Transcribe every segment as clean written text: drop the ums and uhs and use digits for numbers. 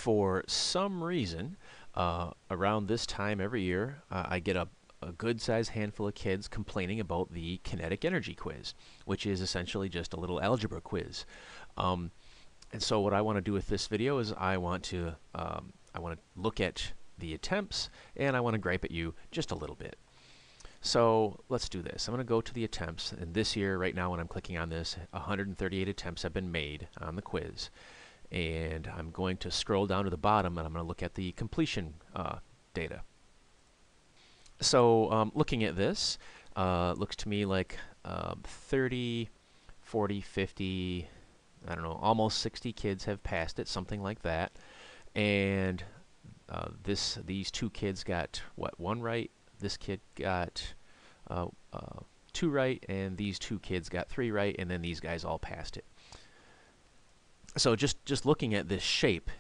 For some reason, around this time every year, I get a good-sized handful of kids complaining about the kinetic energy quiz, which is essentially just a little algebra quiz. Um, and so what I want to do with this video is I want to look at the attempts, and I want to gripe at you just a little bit. So let's do this. I'm going to go to the attempts, and this year, right now when I'm clicking on this, 138 attempts have been made on the quiz. And I'm going to scroll down to the bottom, and I'm going to look at the completion data. So looking at this, looks to me like 30, 40, 50, I don't know, almost 60 kids have passed it, something like that. And these two kids got, what, one right? This kid got two right, and these two kids got three right, and then these guys all passed it. So just looking at this shape,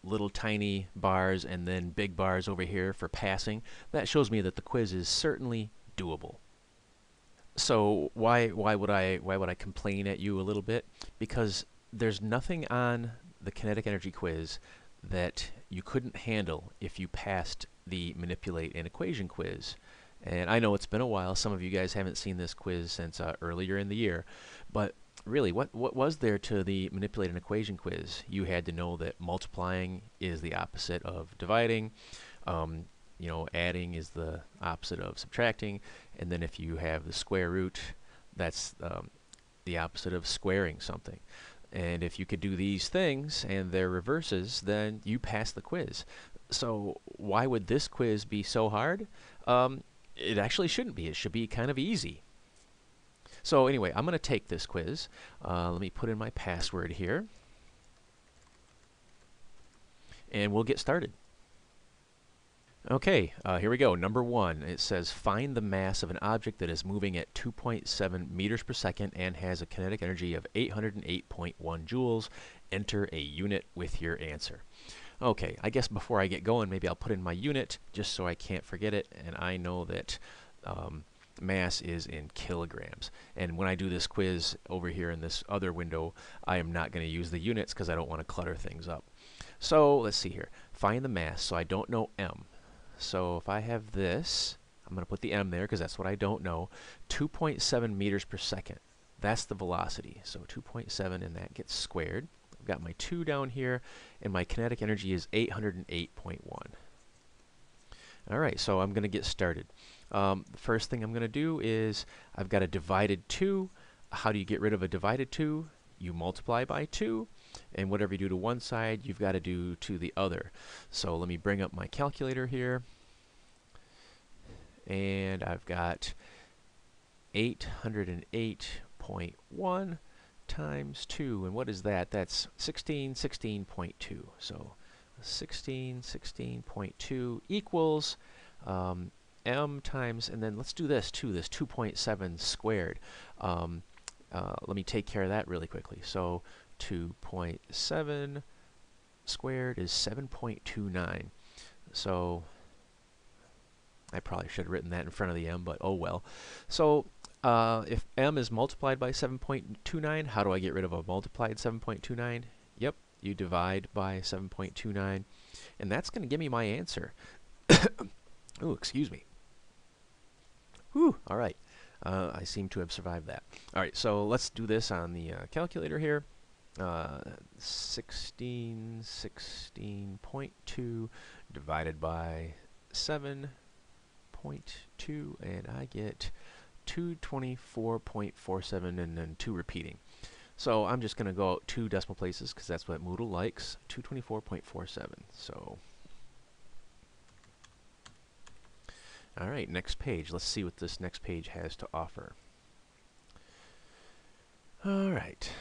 little tiny bars and then big bars over here for passing, that shows me that the quiz is certainly doable. So why would I complain at you a little bit? Because there's nothing on the kinetic energy quiz that you couldn't handle if you passed the manipulate an equation quiz. And I know it's been a while. Some of you guys haven't seen this quiz since earlier in the year, but really, what was there to the manipulate an equation quiz? You had to know that multiplying is the opposite of dividing. You know, adding is the opposite of subtracting, and then if you have the square root, that's the opposite of squaring something. And if you could do these things and their reverses, then you pass the quiz. So why would this quiz be so hard? It actually shouldn't be. It should be kind of easy. So anyway, I'm going to take this quiz. Let me put in my password here. And we'll get started. Okay, here we go. Number one, it says find the mass of an object that is moving at 2.7 meters per second and has a kinetic energy of 808.1 joules. Enter a unit with your answer. Okay, I guess before I get going, maybe I'll put in my unit just so I can't forget it. And I know that mass is in kilograms. And when I do this quiz over here in this other window, I am not going to use the units because I don't want to clutter things up. So let's see here. Find the mass. So I don't know m. So if I have this, I'm going to put the m there because that's what I don't know. 2.7 meters per second. That's the velocity. So 2.7, and that gets squared. I've got my 2 down here, and my kinetic energy is 808.1. All right, so I'm going to get started. The first thing I'm going to do is I've got a divided 2. How do you get rid of a divided 2? You multiply by 2, and whatever you do to one side, you've got to do to the other. So let me bring up my calculator here, and I've got 808.1 times 2, and what is that? That's 16.2. So 16.2 equals m times, and then let's do this too, this 2.7 squared. Let me take care of that really quickly. So 2.7 squared is 7.29. So I probably should have written that in front of the m, but oh well. So if m is multiplied by 7.29, how do I get rid of a multiplied 7.29? Yep, you divide by 7.29, and that's going to give me my answer. Oh, excuse me. Whew, all right. I seem to have survived that. All right, so let's do this on the calculator here. 16.2 divided by 7.2, and I get 224.47, and then 2 repeating. So I'm just going to go out 2 decimal places because that's what Moodle likes. 224.47. So all right, next page. Let's see what this next page has to offer. All right.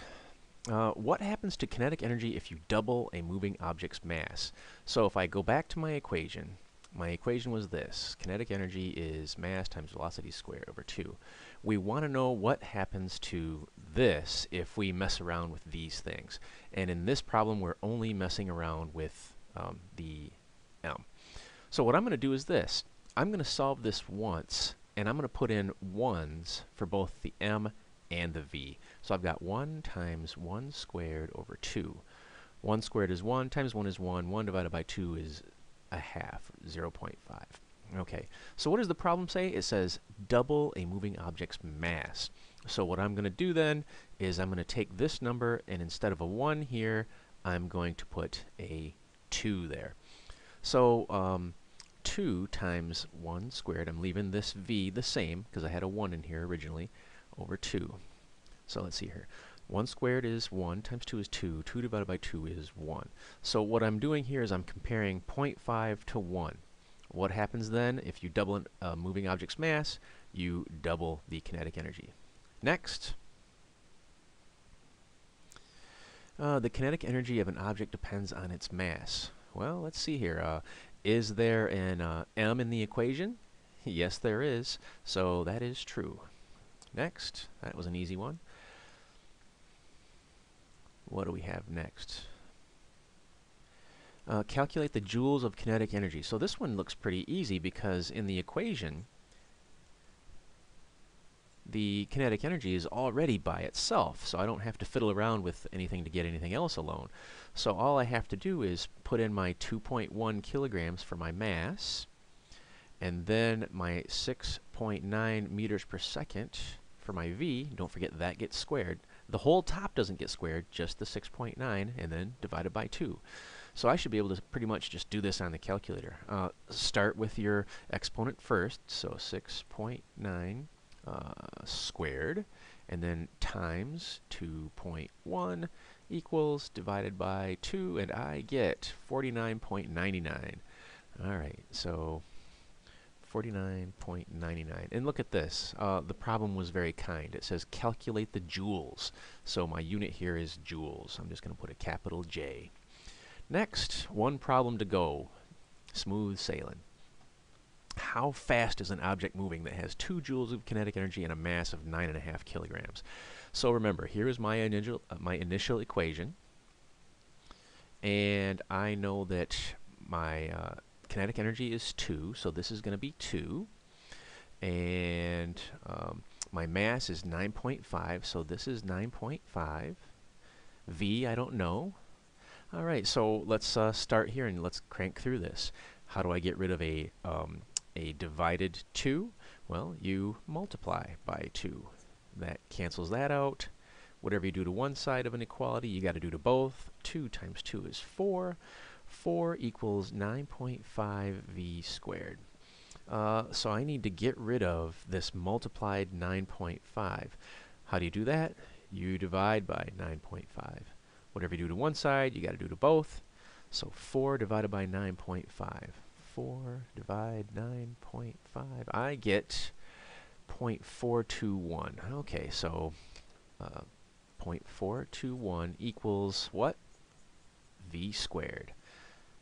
What happens to kinetic energy if you double a moving object's mass? So if I go back to my equation was this. Kinetic energy is mass times velocity squared over 2. We want to know what happens to this if we mess around with these things. And in this problem, we're only messing around with the m. So what I'm going to do is this. I'm going to solve this once, and I'm going to put in 1s for both the m and the v. So I've got 1 times 1 squared over 2. 1 squared is 1, times 1 is 1, 1 divided by 2 is a half, 0.5. Okay, so what does the problem say? It says double a moving object's mass. So what I'm going to do then is I'm going to take this number, and instead of a 1 here, I'm going to put a 2 there. So 2 times 1 squared, I'm leaving this v the same because I had a 1 in here originally, over 2. So let's see here. 1 squared is 1, times 2 is 2. 2 divided by 2 is 1. So what I'm doing here is I'm comparing 0.5 to 1. What happens then? If you double a moving object's mass, you double the kinetic energy. Next. The kinetic energy of an object depends on its mass. Well, let's see here. Is there an m in the equation? Yes, there is. So that is true. Next. That was an easy one. What do we have next? Calculate the joules of kinetic energy. So this one looks pretty easy because in the equation, the kinetic energy is already by itself, so I don't have to fiddle around with anything to get anything else alone. So all I have to do is put in my 2.1 kilograms for my mass, and then my 6.9 meters per second for my v. Don't forget that gets squared. The whole top doesn't get squared, just the 6.9, and then divided by 2. So I should be able to pretty much just do this on the calculator. Start with your exponent first, so 6.9 squared, and then times 2.1 equals divided by 2, and I get 49.99. All right, so 49.99. And look at this. The problem was very kind. It says calculate the joules. So my unit here is joules. I'm just going to put a capital J. Next, one problem to go. Smooth sailing. How fast is an object moving that has 2 joules of kinetic energy and a mass of 9.5 kilograms? So remember, here is my initial equation. And I know that my kinetic energy is 2, so this is going to be 2. And my mass is 9.5, so this is 9.5. V, I don't know. All right, so let's start here and let's crank through this. How do I get rid of a divided 2? Well, you multiply by 2. That cancels that out. Whatever you do to one side of an equality, you got to do to both. 2 times 2 is 4. 4 equals 9.5 v squared. So I need to get rid of this multiplied 9.5. How do you do that? You divide by 9.5. Whatever you do to one side, you got to do to both. So 4 divided by 9.5. 4 divide 9.5. I get 0.421. Okay, so 0.421 equals what? V squared.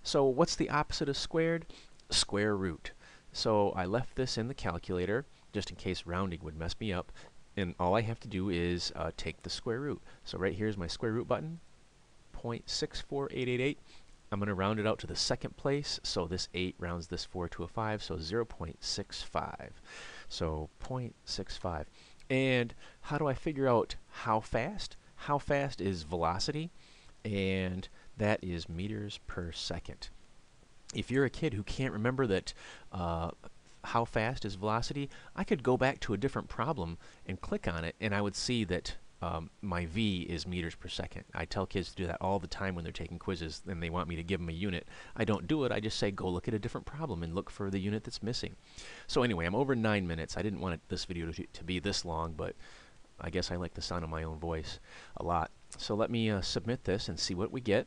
So what's the opposite of squared? Square root. So I left this in the calculator just in case rounding would mess me up. And all I have to do is take the square root. So right here is my square root button. 0.64888. I'm going to round it out to the second place. So this 8 rounds this 4 to a 5. So 0.65. So 0.65. And how do I figure out how fast? How fast is velocity? And that is meters per second. If you're a kid who can't remember that how fast is velocity, I could go back to a different problem and click on it, and I would see that my v is meters per second. I tell kids to do that all the time when they're taking quizzes and they want me to give them a unit. I don't do it. I just say go look at a different problem and look for the unit that's missing. So anyway, I'm over 9 minutes. I didn't want this video to be this long, but I guess I like the sound of my own voice a lot. So let me submit this and see what we get.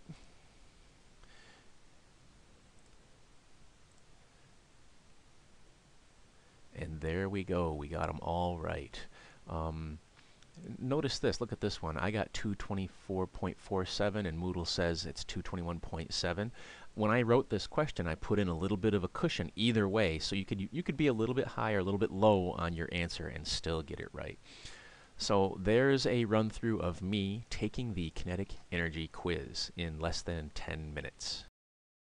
And there we go. We got them all right. Notice this. Look at this one. I got 224.47 and Moodle says it's 221.7. When I wrote this question, I put in a little bit of a cushion either way, so you could be a little bit high or a little bit low on your answer and still get it right. So there's a run through of me taking the kinetic energy quiz in less than 10 minutes.